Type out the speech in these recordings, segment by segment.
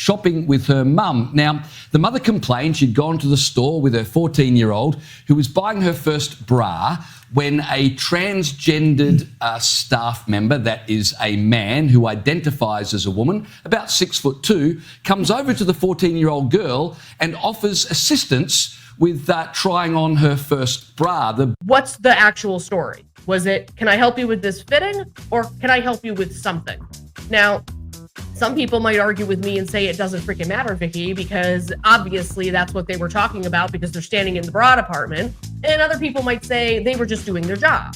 shopping with her mum. Now, the mother complained she'd gone to the store with her 14-year-old who was buying her first bra when a transgendered staff member, that is a man who identifies as a woman, about 6'2", comes over to the 14-year-old girl and offers assistance with trying on her first bra. What's the actual story? Was it, can I help you with this fitting, or can I help you with something? Now, some people might argue with me and say it doesn't freaking matter, Vicky, because obviously that's what they were talking about because they're standing in the bra department. And other people might say they were just doing their job.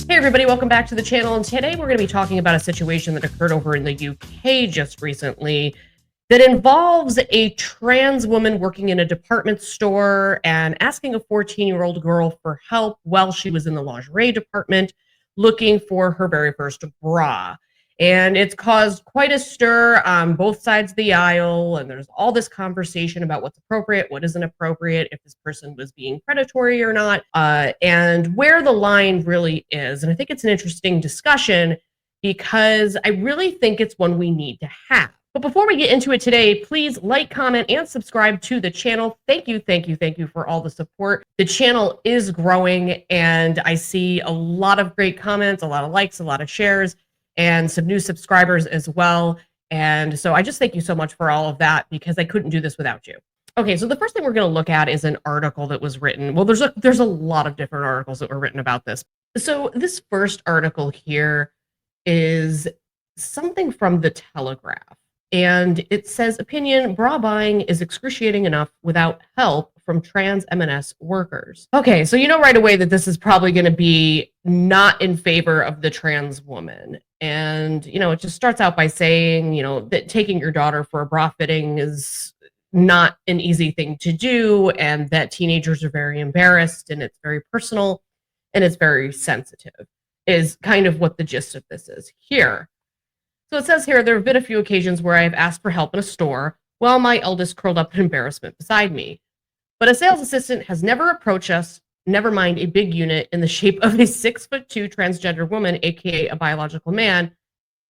Hey everybody, welcome back to the channel. And today we're going to be talking about a situation that occurred over in the UK just recently that involves a trans woman working in a department store and asking a 14-year-old girl for help while she was in the lingerie department looking for her very first bra. And it's caused quite a stir on both sides of the aisle, and there's all this conversation about what's appropriate, what isn't appropriate, if this person was being predatory or not, and where the line really is. And I think it's an interesting discussion because I really think it's one we need to have. But before we get into it today, please like, comment, and subscribe to the channel. Thank you, thank you, thank you for all the support. The channel is growing, and I see a lot of great comments, a lot of likes, a lot of shares, and some new subscribers as well. And so I just thank you so much for all of that because I couldn't do this without you. Okay, so the first thing we're going to look at is an article that was written. Well, there's a lot of different articles that were written about this. So this first article here is something from The Telegraph. And it says, opinion, bra buying is excruciating enough without help from trans M&S workers. Okay, so you know right away that this is probably going to be not in favor of the trans woman. And, you know, it just starts out by saying, you know, that taking your daughter for a bra fitting is not an easy thing to do, and that teenagers are very embarrassed, and it's very personal, and it's very sensitive, is kind of what the gist of this is here. So it says here, there have been a few occasions where I have asked for help in a store while my eldest curled up in embarrassment beside me. But a sales assistant has never approached us, never mind a big unit in the shape of a 6'2" transgender woman, aka a biological man,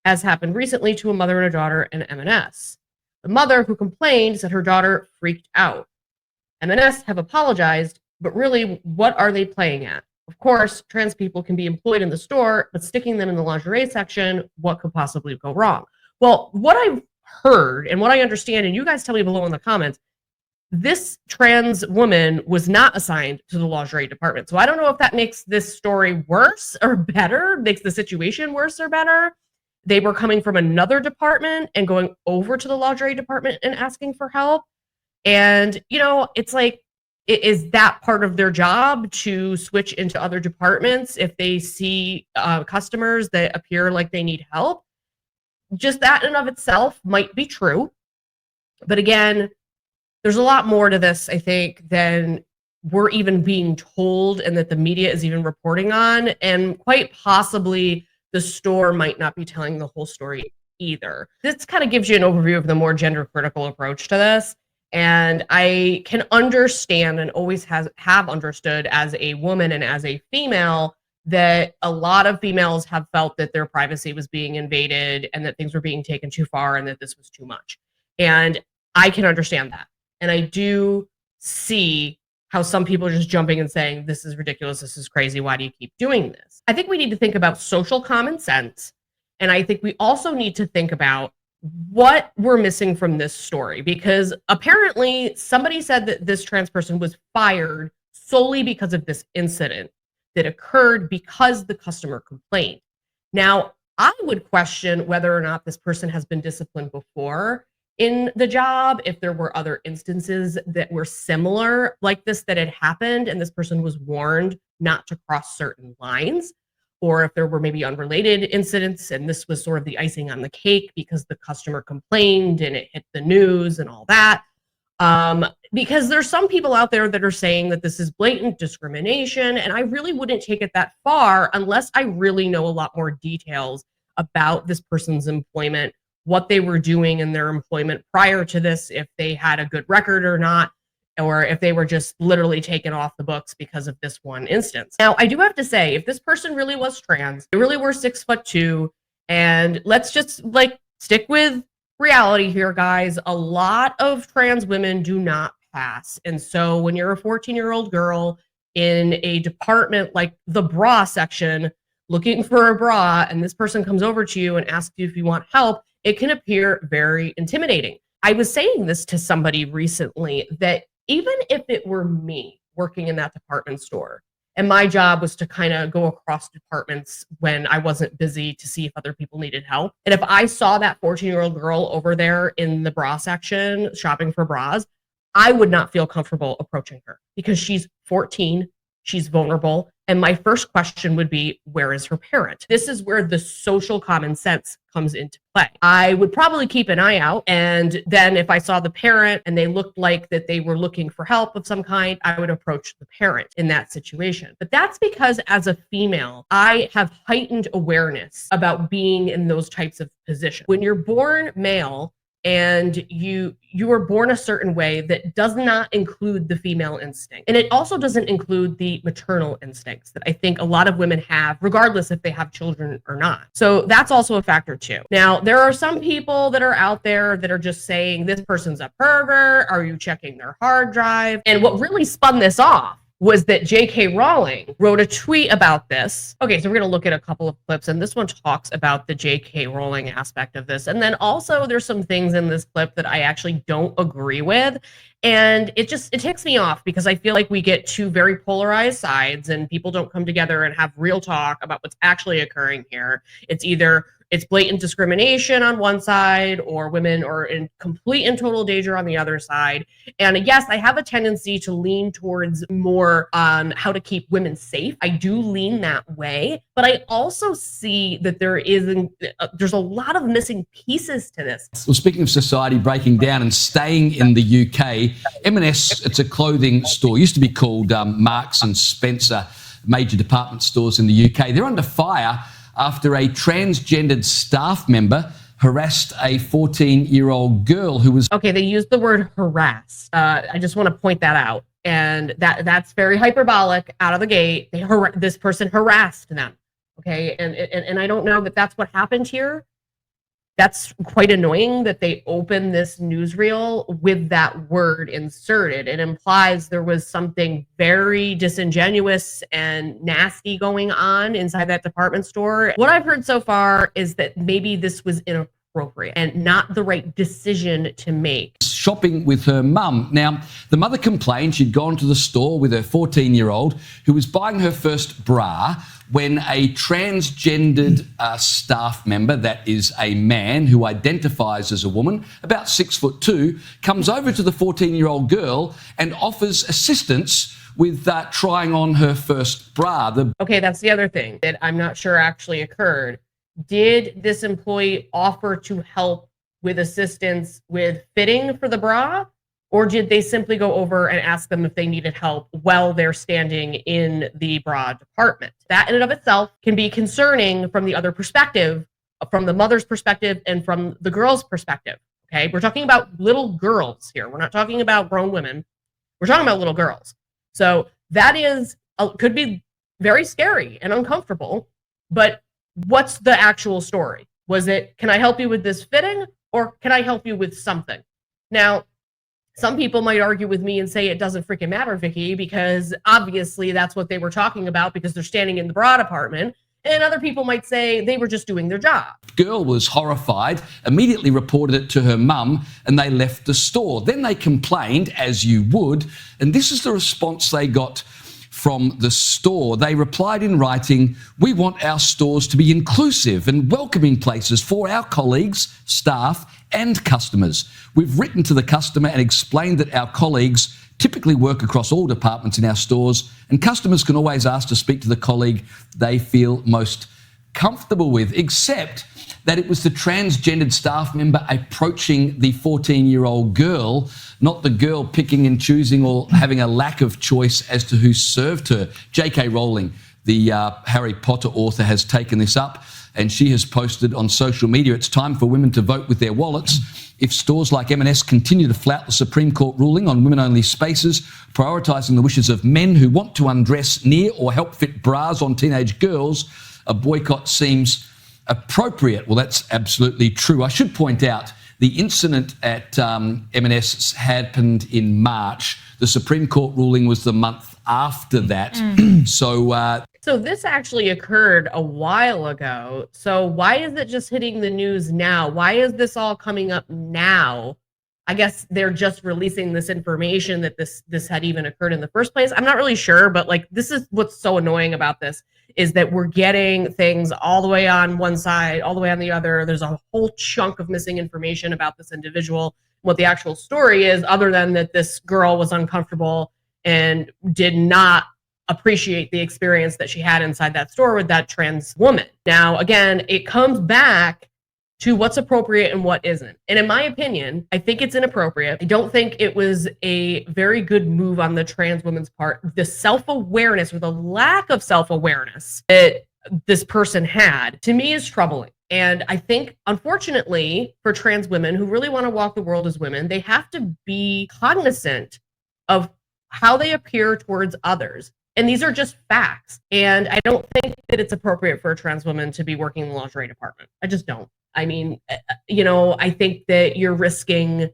as happened recently to a mother and a daughter in M&S. The mother who complained said her daughter freaked out. M&S have apologized, but really, what are they playing at? Of course, trans people can be employed in the store, but sticking them in the lingerie section, what could possibly go wrong? Well, what I've heard and what I understand, and you guys tell me below in the comments, this trans woman was not assigned to the lingerie department. So I don't know if that makes this story worse or better, makes the situation worse or better. They were coming from another department and going over to the lingerie department and asking for help. And, you know, it's like, is that part of their job to switch into other departments if they see customers that appear like they need help? Just that in and of itself might be true. But again, there's a lot more to this, I think, than we're even being told and that the media is even reporting on. And quite possibly the store might not be telling the whole story either. This kind of gives you an overview of the more gender critical approach to this. And I can understand and always have understood as a woman and as a female that a lot of females have felt that their privacy was being invaded and that things were being taken too far and that this was too much. And I can understand that. And I do see how some people are just jumping and saying, this is ridiculous, this is crazy, why do you keep doing this? I think we need to think about social common sense. And I think we also need to think about what we're missing from this story, because apparently somebody said that this trans person was fired solely because of this incident that occurred because the customer complained. Now, I would question whether or not this person has been disciplined before in the job, if there were other instances that were similar like this that had happened and this person was warned not to cross certain lines, or if there were maybe unrelated incidents and this was sort of the icing on the cake because the customer complained and it hit the news and all that. Because there's some people out there that are saying that this is blatant discrimination, and I really wouldn't take it that far unless I really know a lot more details about this person's employment, what they were doing in their employment prior to this, if they had a good record or not, or if they were just literally taken off the books because of this one instance. Now, I do have to say, if this person really was trans, they really were 6'2", And let's just stick with reality here, guys. A lot of trans women do not pass. And so when you're a 14-year-old girl in a department like the bra section looking for a bra, and this person comes over to you and asks you if you want help, it can appear very intimidating. I was saying this to somebody recently, that even if it were me working in that department store, and my job was to kind of go across departments when I wasn't busy to see if other people needed help. And if I saw that 14-year-old girl over there in the bra section shopping for bras, I would not feel comfortable approaching her because she's 14, she's vulnerable. And my first question would be, where is her parent? This is where the social common sense comes into play. I would probably keep an eye out. And then if I saw the parent and they looked like that they were looking for help of some kind, I would approach the parent in that situation. But that's because as a female, I have heightened awareness about being in those types of positions. When you're born male, and you are born a certain way that does not include the female instinct. And it also doesn't include the maternal instincts that I think a lot of women have, regardless if they have children or not. So that's also a factor too. Now, there are some people that are out there that are just saying, this person's a pervert. Are you checking their hard drive? And what really spun this off was that J.K. Rowling wrote a tweet about this. Okay, so we're going to look at a couple of clips, and this one talks about the J.K. Rowling aspect of this. And then also there's some things in this clip that I actually don't agree with. And it ticks me off because I feel like we get two very polarized sides and people don't come together and have real talk about what's actually occurring here. It's blatant discrimination on one side, or women are in complete and total danger on the other side. And yes, I have a tendency to lean towards more how to keep women safe. I do lean that way, but I also see that there's a lot of missing pieces to this. Well, speaking of society breaking down and staying in the UK, M&S, it's a clothing store, used to be called Marks and Spencer, major department stores in the UK. They're under fire after a transgendered staff member harassed a 14-year-old girl who was... Okay, they used the word harass. I just want to point that out. And that's very hyperbolic out of the gate. This person harassed them. Okay, and I don't know that that's what happened here. That's quite annoying that they open this newsreel with that word inserted. It implies there was something very disingenuous and nasty going on inside that department store. What I've heard so far is that maybe this was inappropriate and not the right decision to make. Shopping with her mum. Now, the mother complained she'd gone to the store with her 14-year-old who was buying her first bra when a transgendered staff member, that is a man who identifies as a woman, about 6'2", comes over to the 14-year-old girl and offers assistance with trying on her first bra. Okay, that's the other thing that I'm not sure actually occurred. Did this employee offer to help with assistance with fitting for the bra? Or did they simply go over and ask them if they needed help while they're standing in the bra department? That in and of itself can be concerning from the other perspective, from the mother's perspective and from the girl's perspective. Okay, we're talking about little girls here. We're not talking about grown women. We're talking about little girls. So that could be very scary and uncomfortable, but what's the actual story? Was it, can I help you with this fitting, or can I help you with something? Now, some people might argue with me and say it doesn't freaking matter, Vicky, because obviously that's what they were talking about because they're standing in the bra department. And other people might say they were just doing their job. Girl was horrified, immediately reported it to her mum, and they left the store. Then they complained, as you would, and this is the response they got from the store. They replied in writing, "We want our stores to be inclusive and welcoming places for our colleagues, staff, and customers. We've written to the customer and explained that our colleagues typically work across all departments in our stores, and customers can always ask to speak to the colleague they feel most comfortable with," except that it was the transgendered staff member approaching the 14-year-old girl, not the girl picking and choosing or having a lack of choice as to who served her. J.K. Rowling, the Harry Potter author, has taken this up, and she has posted on social media, "It's time for women to vote with their wallets. If stores like M&S continue to flout the Supreme Court ruling on women-only spaces, prioritising the wishes of men who want to undress near or help fit bras on teenage girls, a boycott seems appropriate. Well, that's absolutely true. I should point out the incident at M&S happened in March. The Supreme Court ruling was the month after that. So this actually occurred a while ago. So why is it just hitting the news now? Why is this all coming up now? I guess they're just releasing this information that this had even occurred in the first place. I'm not really sure, but like this is what's so annoying about this is that we're getting things all the way on one side, all the way on the other. There's a whole chunk of missing information about this individual, what the actual story is, other than that this girl was uncomfortable and did not appreciate the experience that she had inside that store with that trans woman. Now, again, it comes back to what's appropriate and what isn't. And in my opinion, I think it's inappropriate. I don't think it was a very good move on the trans woman's part. The self-awareness or the lack of self-awareness that this person had, to me, is troubling. And I think, unfortunately, for trans women who really want to walk the world as women, they have to be cognizant of how they appear towards others. And these are just facts. And I don't think that it's appropriate for a trans woman to be working in the lingerie department. I just don't. I mean, I think that you're risking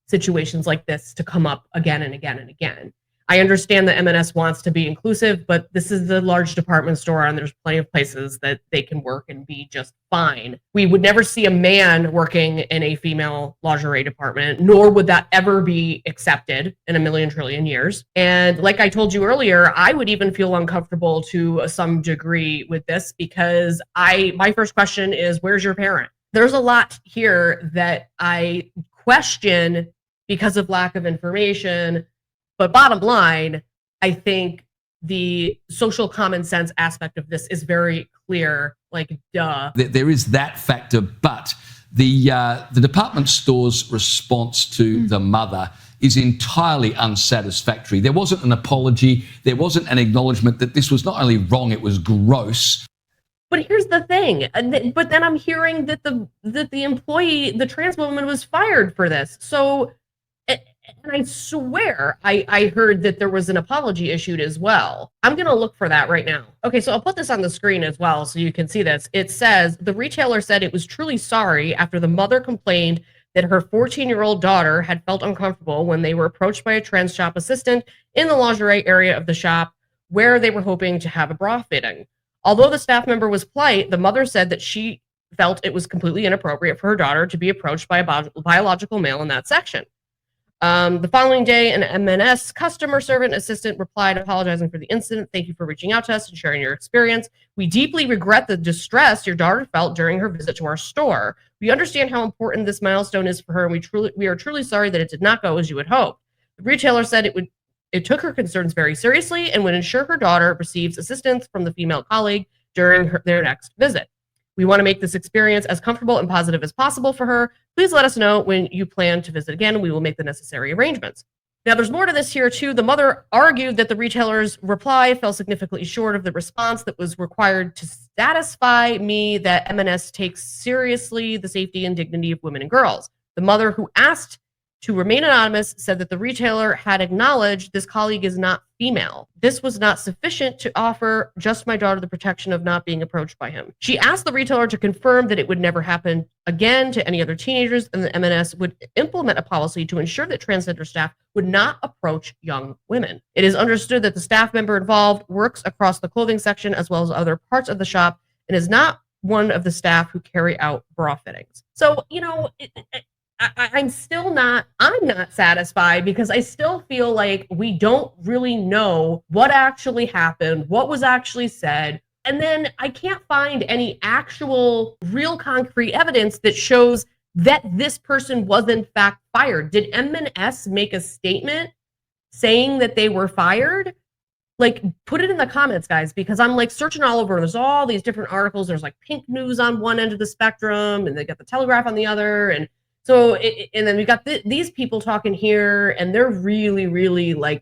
situations like this to come up again and again and again. I understand that M&S wants to be inclusive, but this is the large department store and there's plenty of places that they can work and be just fine. We would never see a man working in a female lingerie department, nor would that ever be accepted in a million trillion years. And like I told you earlier, I would even feel uncomfortable to some degree with this because my first question is, where's your parent? There's a lot here that I question because of lack of information. But bottom line, I think the social common sense aspect of this is very clear, like duh. There is that factor, but the department store's response to the mother is entirely unsatisfactory. There wasn't an apology. There wasn't an acknowledgement that this was not only wrong, it was gross. But here's the thing. But then I'm hearing that the employee, the trans woman, was fired for this. So, and I swear I heard that there was an apology issued as well. I'm going to look for that right now. Okay, so I'll put this on the screen as well so you can see this. It says, the retailer said it was truly sorry after the mother complained that her 14-year-old daughter had felt uncomfortable when they were approached by a trans shop assistant in the lingerie area of the shop where they were hoping to have a bra fitting. Although the staff member was polite, the mother said that she felt it was completely inappropriate for her daughter to be approached by a biological male in that section. The following day, an M&S customer servant assistant replied apologizing for the incident. Thank you for reaching out to us and sharing your experience. We deeply regret the distress your daughter felt during her visit to our store. We understand how important this milestone is for her, and we are truly sorry that it did not go as you had hoped. The retailer said it took her concerns very seriously and would ensure her daughter receives assistance from the female colleague during their next visit. We want to make this experience as comfortable and positive as possible for her. Please let us know when you plan to visit again, and we will make the necessary arrangements. Now, there's more to this here, too. The mother argued that the retailer's reply fell significantly short of the response that was required to satisfy me that M&S takes seriously the safety and dignity of women and girls. The mother, who asked to remain anonymous, said that the retailer had acknowledged this colleague is not female. This was not sufficient to offer just my daughter the protection of not being approached by him. She asked the retailer to confirm that it would never happen again to any other teenagers, and the M&S would implement a policy to ensure that transgender staff would not approach young women. It is understood that the staff member involved works across the clothing section as well as other parts of the shop and is not one of the staff who carry out bra fittings. So, I'm not satisfied because I still feel like we don't really know what actually happened, what was actually said. And then I can't find any actual real concrete evidence that shows that this person was in fact fired. Did M&S make a statement saying that they were fired? Like, put it in the comments, guys, because I'm like searching all over. There's all these different articles. There's like Pink News on one end of the spectrum, and they got the Telegraph on the other. And so, and then we got these people talking here, and they're really, really like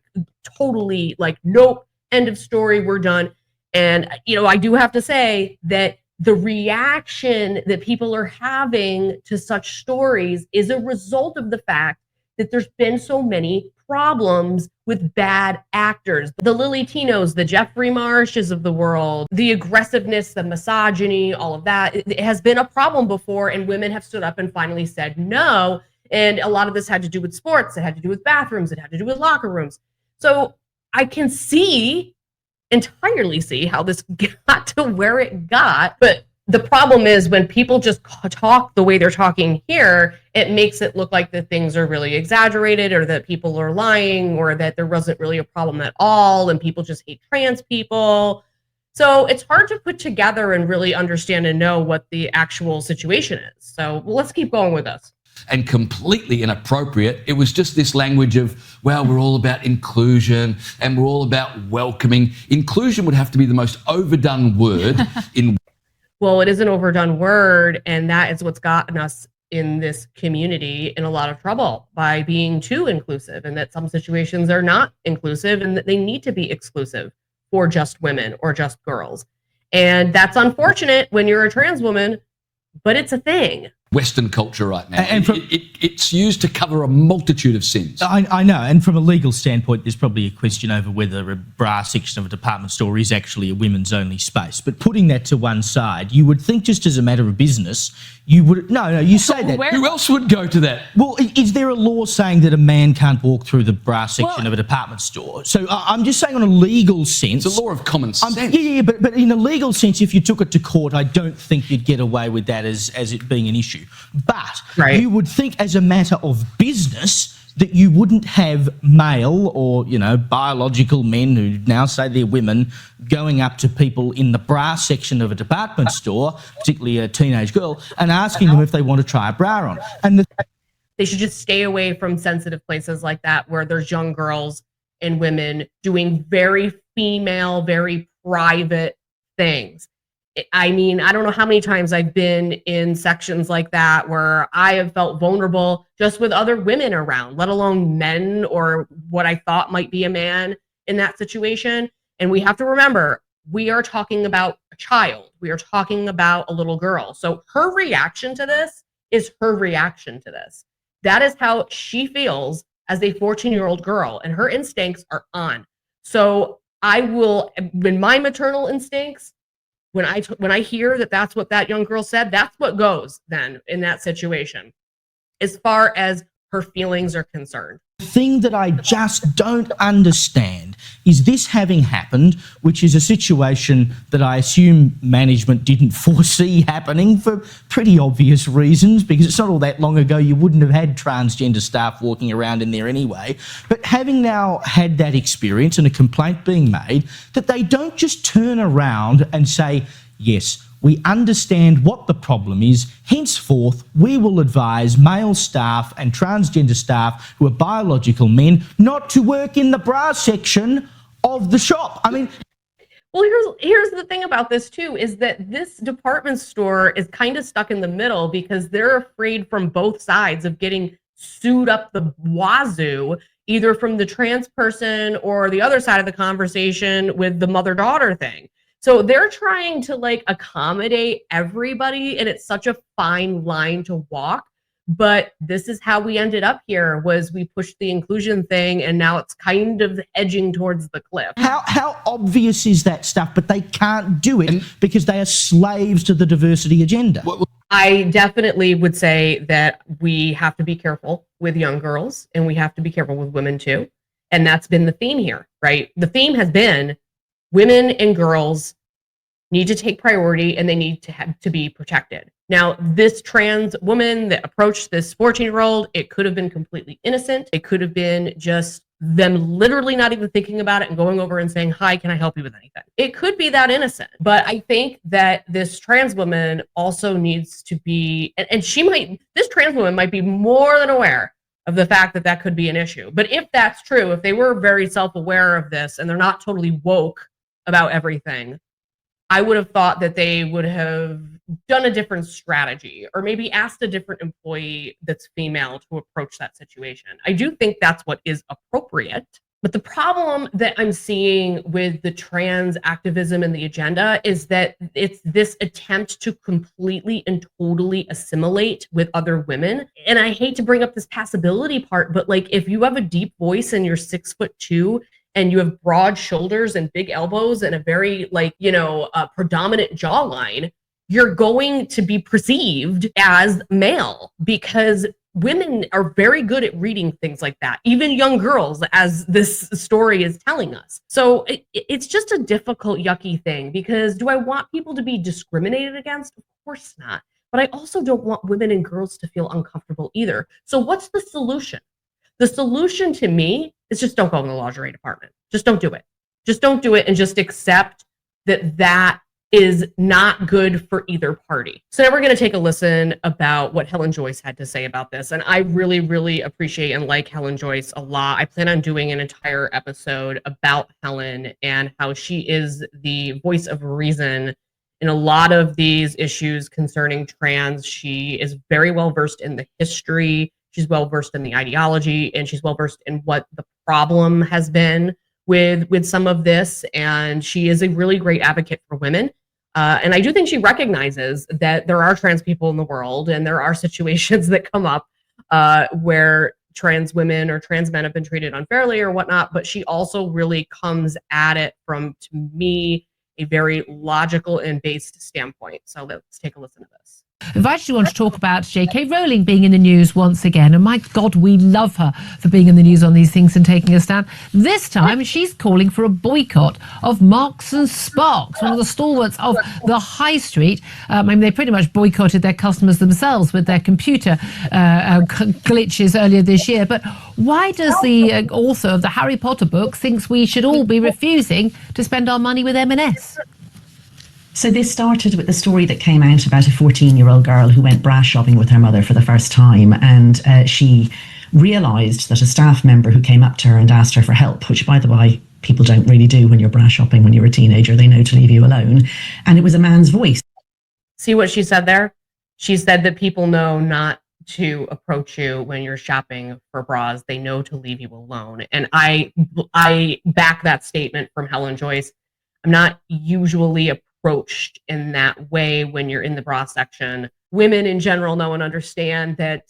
totally like, nope, end of story, we're done. And, I do have to say that the reaction that people are having to such stories is a result of the fact that there's been so many problems with bad actors. The Lily Tinos, the Jeffrey Marshes of the world, the aggressiveness, the misogyny, all of that. It has been a problem before, and women have stood up and finally said no. And a lot of this had to do with sports. It had to do with bathrooms. It had to do with locker rooms. So I can entirely see how this got to where it got. But the problem is when people just talk the way they're talking here, it makes it look like that things are really exaggerated, or that people are lying, or that there wasn't really a problem at all and people just hate trans people. So it's hard to put together and really understand and know what the actual situation is. So let's keep going with this. And completely inappropriate. It was just this language of, well, we're all about inclusion and we're all about welcoming. Inclusion would have to be the most overdone word in. Well, it is an overdone word, and that is what's gotten us in this community in a lot of trouble by being too inclusive, and that some situations are not inclusive and that they need to be exclusive for just women or just girls. And that's unfortunate when you're a trans woman, but it's a thing. Western culture right now. And it's used to cover a multitude of sins. I know, and from a legal standpoint, there's probably a question over whether a bra section of a department store is actually a women's only space. But putting that to one side, you would think just as a matter of business, you would... No, you say that... Who else would go to that? Well, is there a law saying that a man can't walk through the bra section of a department store? So I'm just saying on a legal sense... It's a law of common sense. But in a legal sense, if you took it to court, I don't think you'd get away with that as it being an issue. But you would think as a matter of business that you wouldn't have male or, biological men who now say they're women going up to people in the bra section of a department store, particularly a teenage girl, and asking them if they want to try a bra on. And they should just stay away from sensitive places like that where there's young girls and women doing very female, very private things. I mean, I don't know how many times I've been in sections like that where I have felt vulnerable just with other women around, let alone men or what I thought might be a man in that situation. And we have to remember, we are talking about a child. We are talking about a little girl. So her reaction to this is her reaction to this. That is how she feels as a 14-year-old girl, and her instincts are on. So I will, when my maternal instincts, when I hear that that's what that young girl said, that's what goes then in that situation, as far as her feelings are concerned. The thing that I just don't understand is this having happened, which is a situation that I assume management didn't foresee happening for pretty obvious reasons, because it's not all that long ago you wouldn't have had transgender staff walking around in there anyway. But having now had that experience and a complaint being made, that they don't just turn around and say, yes, we understand what the problem is. Henceforth, we will advise male staff and transgender staff who are biological men not to work in the bra section of the shop. I mean... Well, here's the thing about this, too, is that this department store is kind of stuck in the middle because they're afraid from both sides of getting sued up the wazoo, either from the trans person or the other side of the conversation with the mother-daughter thing. So they're trying to accommodate everybody, and it's such a fine line to walk. But this is how we ended up here, was we pushed the inclusion thing, and now it's kind of edging towards the cliff. How obvious is that stuff? But they can't do it because they are slaves to the diversity agenda. I definitely would say that we have to be careful with young girls, and we have to be careful with women too. And that's been the theme here, right? The theme has been women and girls need to take priority, and they need to have to be protected. Now, this trans woman that approached this 14-year-old, it could have been completely innocent. It could have been just them literally not even thinking about it and going over and saying, hi, can I help you with anything? It could be that innocent. But I think that this trans woman also needs to be, and this trans woman might be more than aware of the fact that that could be an issue. But if that's true, if they were very self-aware of this and they're not totally woke about everything, I would have thought that they would have done a different strategy, or maybe asked a different employee that's female to approach that situation. I do think that's what is appropriate. But the problem that I'm seeing with the trans activism and the agenda is that it's this attempt to completely and totally assimilate with other women. And I hate to bring up this passability part, but like if you have a deep voice and you're 6'2" and you have broad shoulders and big elbows and a very predominant jawline, you're going to be perceived as male because women are very good at reading things like that, even young girls, as this story is telling us. So it's just a difficult, yucky thing because do I want people to be discriminated against? Of course not. But I also don't want women and girls to feel uncomfortable either. So what's the solution? The solution to me is just don't go in the lingerie department. Just don't do it. Just don't do it and just accept that that is not good for either party. So now we're going to take a listen about what Helen Joyce had to say about this. And I really, really appreciate and like Helen Joyce a lot. I plan on doing an entire episode about Helen and how she is the voice of reason in a lot of these issues concerning trans. She is very well versed in the history. She's well versed in the ideology, and she's well versed in what the problem has been with some of this. And she is a really great advocate for women. And I do think she recognizes that there are trans people in the world and there are situations that come up where trans women or trans men have been treated unfairly or whatnot. But she also really comes at it from, to me, a very logical and based standpoint. So let's take a listen to this. I invited you on to talk about J.K. Rowling being in the news once again. And my God, we love her for being in the news on these things and taking a stand. This time, she's calling for a boycott of Marks and Sparks, one of the stalwarts of the high street. They pretty much boycotted their customers themselves with their computer glitches earlier this year. But why does the author of the Harry Potter book thinks we should all be refusing to spend our money with M&S? So this started with the story that came out about a 14-year-old girl who went bra shopping with her mother for the first time, and she realised that a staff member who came up to her and asked her for help, which, by the way, people don't really do when you're bra shopping when you're a teenager. They know to leave you alone. And it was a man's voice. See what she said there? She said that people know not to approach you when you're shopping for bras. They know to leave you alone. And I back that statement from Helen Joyce. I'm not usually approached in that way when you're in the bra section. Women in general know and understand that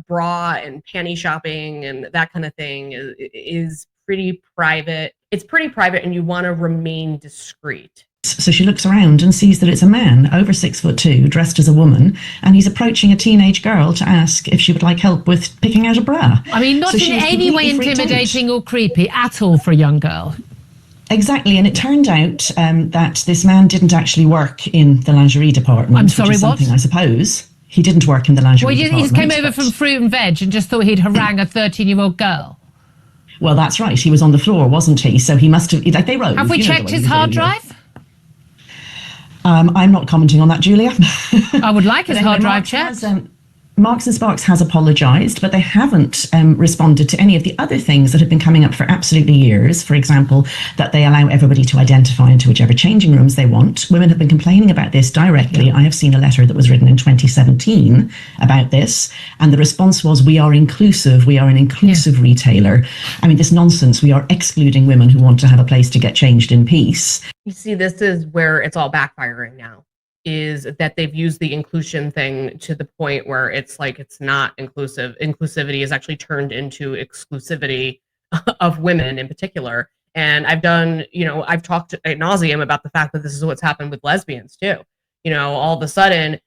bra and panty shopping and that kind of thing is pretty private. It's pretty private and you want to remain discreet. So she looks around and sees that it's a man over 6'2", dressed as a woman, and he's approaching a teenage girl to ask if she would like help with picking out a bra. I mean, not in any way intimidating or creepy at all for a young girl. Exactly, and it turned out that this man didn't actually work in the lingerie department. I'm sorry, which is something, I suppose. He didn't work in the lingerie department. Well, he came over from fruit and veg and just thought he'd harangue a 13-year-old girl. Well, that's right. He was on the floor, wasn't he? So he must have, like, they wrote. Have we checked his hard drive? I'm not commenting on that, Julia. I would like his hard drive checked. Marks and Sparks has apologised, but they haven't responded to any of the other things that have been coming up for absolutely years. For example, that they allow everybody to identify into whichever changing rooms they want. Women have been complaining about this directly. I have seen a letter that was written in 2017 about this, and the response was, we are inclusive. We are an inclusive retailer. I mean, this nonsense. We are excluding women who want to have a place to get changed in peace. You see, this is where it's all backfiring now. Is that they've used the inclusion thing to the point where it's like it's not inclusive. Inclusivity is actually turned into exclusivity of women in particular. And I've talked ad nauseum about the fact that this is what's happened with lesbians too. All of a sudden,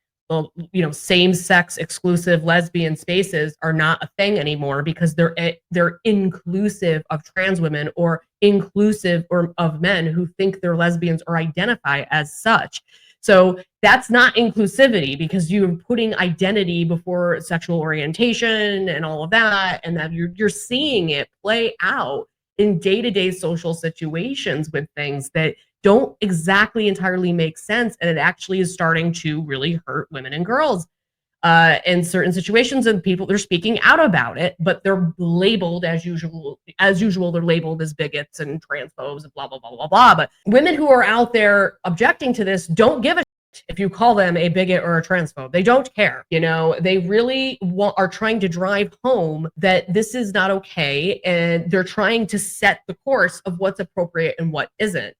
same-sex exclusive lesbian spaces are not a thing anymore because they're inclusive of trans women or inclusive of men who think they're lesbians or identify as such. So that's not inclusivity because you're putting identity before sexual orientation and all of that, and that you're seeing it play out in day-to-day social situations with things that don't exactly entirely make sense, and it actually is starting to really hurt women and girls in certain situations, and people, they're speaking out about it, but they're labeled as usual. They're labeled as bigots and transphobes and blah, blah, blah, blah, blah. But women who are out there objecting to this don't give a if you call them a bigot or a transphobe. They don't care. You know, they really are trying to drive home that this is not okay, and they're trying to set the course of what's appropriate and what isn't.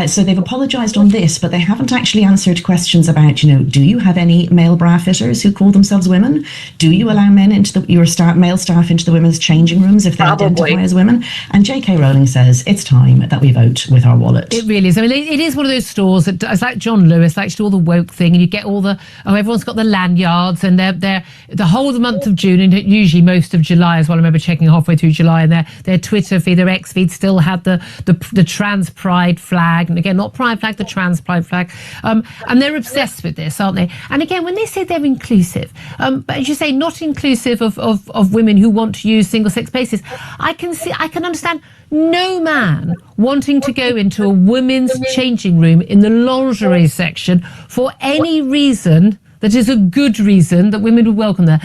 So they've apologised on this, but they haven't actually answered questions about, you know, do you have any male bra fitters who call themselves women? Do you allow men into your male staff into the women's changing rooms if they identify as women? And J.K. Rowling says it's time that we vote with our wallet. It really is. I mean, it is one of those stores that it's like John Lewis likes to do all the woke thing, and you get all the everyone's got the lanyards, and they're the whole of the month of June and usually most of July as well. I remember checking halfway through July, and their Twitter feed, their X feed still had the trans pride flag. And again, not pride flag, the trans pride flag. And they're obsessed with this, aren't they? And again, when they say they're inclusive, but as you say, not inclusive of women who want to use single-sex spaces, I can understand no man wanting to go into a women's changing room in the lingerie section for any reason that is a good reason that women would welcome there.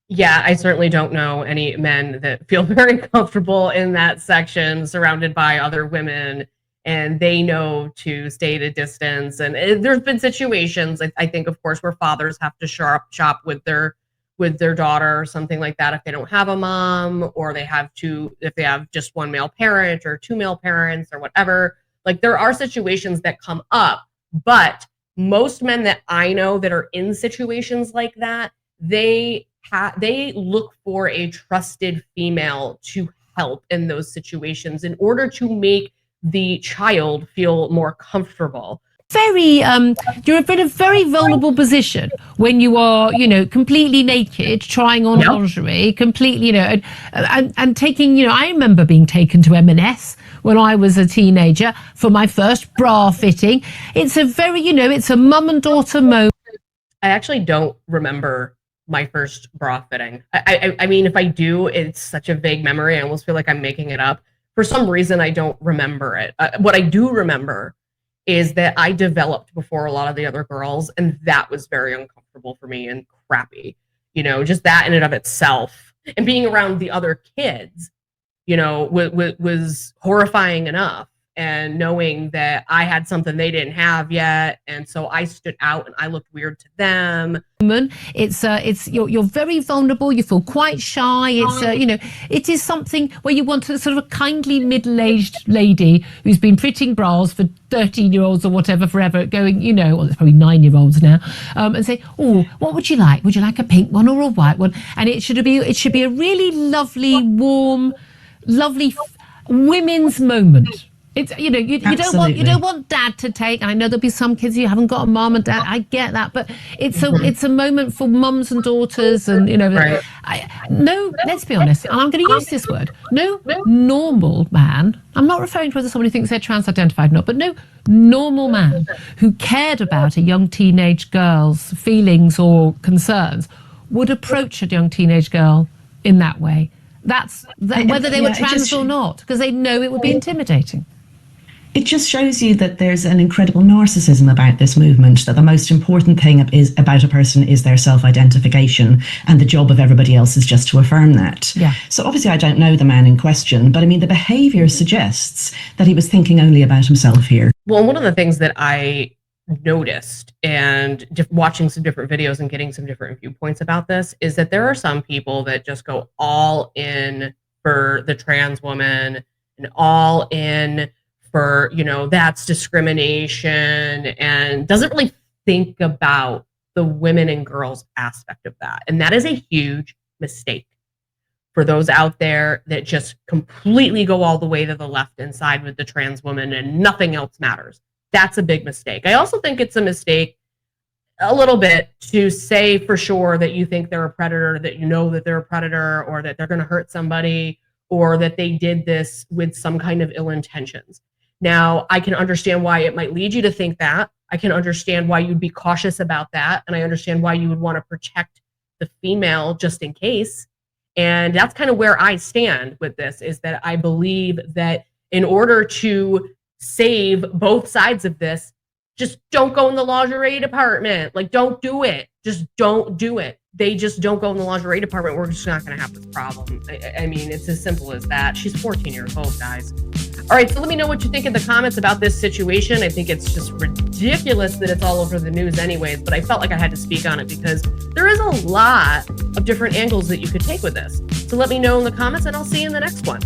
Yeah, I certainly don't know any men that feel very comfortable in that section surrounded by other women, and they know to stay at a distance. And there's been situations, I think, of course, where fathers have to shop with their daughter or something like that if they don't have a mom, or if they have just one male parent or two male parents or whatever. Like, there are situations that come up, but most men that I know that are in situations like that, they look for a trusted female to help in those situations in order to make the child feel more comfortable. You're in a very vulnerable position when you are, completely naked, trying on lingerie, completely, and taking, I remember being taken to M&S when I was a teenager for my first bra fitting. It's it's a mum and daughter moment. I actually don't remember my first bra fitting. I mean, if I do, it's such a vague memory. I almost feel like I'm making it up. For some reason, I don't remember it. What I do remember is that I developed before a lot of the other girls, and that was very uncomfortable for me and crappy. Just that in and of itself, and being around the other kids, was horrifying enough. And knowing that I had something they didn't have yet, and so I stood out and I looked weird to them. You're very vulnerable. You feel quite shy. It is something where you want a sort of a kindly middle-aged lady who's been fitting bras for 13-year-olds or whatever forever, going, well, it's probably 9-year-olds now, and say, oh, what would you like? Would you like a pink one or a white one? And it should be a really lovely, warm, lovely women's moment. It's you don't want dad to take. I know there'll be some kids who haven't got a mom and dad. I get that, but it's a moment for mums and daughters, and Right. Let's be honest, and I'm going to use this word. No normal man. I'm not referring to whether somebody thinks they're trans-identified or not, but no normal man who cared about a young teenage girl's feelings or concerns would approach a young teenage girl in that way. Whether they were trans or not, because they know it would be intimidating. It just shows you that there's an incredible narcissism about this movement, that the most important thing about a person is their self-identification, and the job of everybody else is just to affirm that. Yeah. So obviously I don't know the man in question, but I mean, the behavior suggests that he was thinking only about himself here. Well, one of the things that I noticed, and watching some different videos and getting some different viewpoints about this, is that there are some people that just go all in for the trans woman and all in for, that's discrimination, and doesn't really think about the women and girls aspect of that. And that is a huge mistake for those out there that just completely go all the way to the left and side with the trans woman and nothing else matters. That's a big mistake. I also think it's a mistake a little bit to say for sure that you think they're a predator, that that they're a predator, or that they're going to hurt somebody, or that they did this with some kind of ill intentions. Now, I can understand why it might lead you to think that. I can understand why you'd be cautious about that. And I understand why you would want to protect the female just in case. And that's kind of where I stand with this, is that I believe that in order to save both sides of this, just don't go in the lingerie department. Like, don't do it. Just don't do it. They just don't go in the lingerie department. We're just not going to have this problem. I mean, it's as simple as that. She's 14 years old, guys. All right, so let me know what you think in the comments about this situation. I think it's just ridiculous that it's all over the news anyways, but I felt like I had to speak on it because there is a lot of different angles that you could take with this. So let me know in the comments, and I'll see you in the next one.